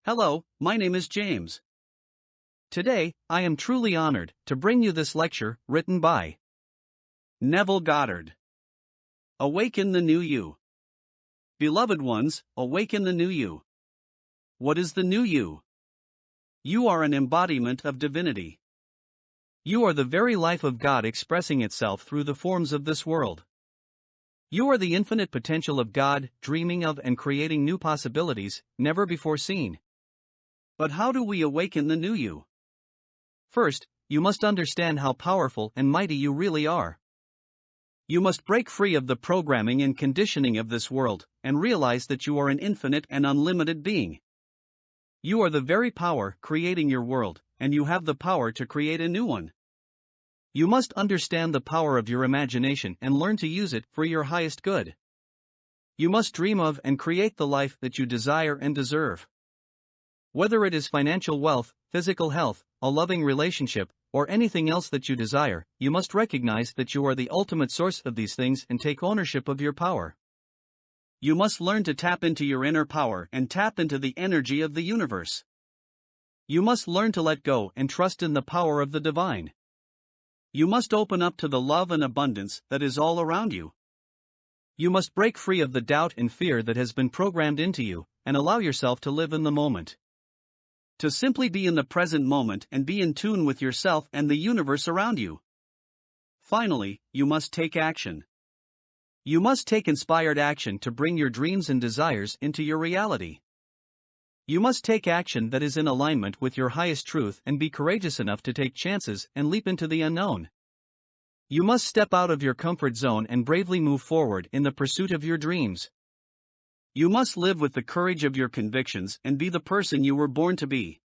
Hello, my name is James. Today, I am truly honored to bring you this lecture written by Neville Goddard. Awaken the New You. Beloved ones, awaken the new you. What is the new you? You are an embodiment of divinity. You are the very life of God expressing itself through the forms of this world. You are the infinite potential of God, dreaming of and creating new possibilities never before seen. But how do we awaken the new you? First, you must understand how powerful and mighty you really are. You must break free of the programming and conditioning of this world, and realize that you are an infinite and unlimited being. You are the very power creating your world, and you have the power to create a new one. You must understand the power of your imagination and learn to use it for your highest good. You must dream of and create the life that you desire and deserve. Whether it is financial wealth, physical health, a loving relationship, or anything else that you desire, you must recognize that you are the ultimate source of these things and take ownership of your power. You must learn to tap into your inner power and tap into the energy of the universe. You must learn to let go and trust in the power of the divine. You must open up to the love and abundance that is all around you. You must break free of the doubt and fear that has been programmed into you, and allow yourself to live in the moment. To simply be in the present moment and be in tune with yourself and the universe around you. Finally, you must take action. You must take inspired action to bring your dreams and desires into your reality. You must take action that is in alignment with your highest truth and be courageous enough to take chances and leap into the unknown. You must step out of your comfort zone and bravely move forward in the pursuit of your dreams. You must live with the courage of your convictions and be the person you were born to be.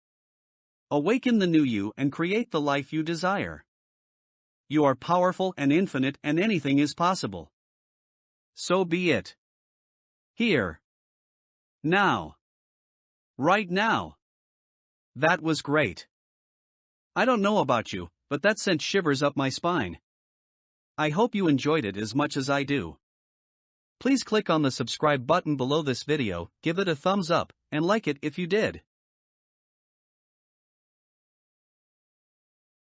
Awaken the new you and create the life you desire. You are powerful and infinite, and anything is possible. So be it. Here. Now. Right now. That was great. I don't know about you, but that sent shivers up my spine. I hope you enjoyed it as much as I do. Please click on the subscribe button below this video, give it a thumbs up, and like it if you did.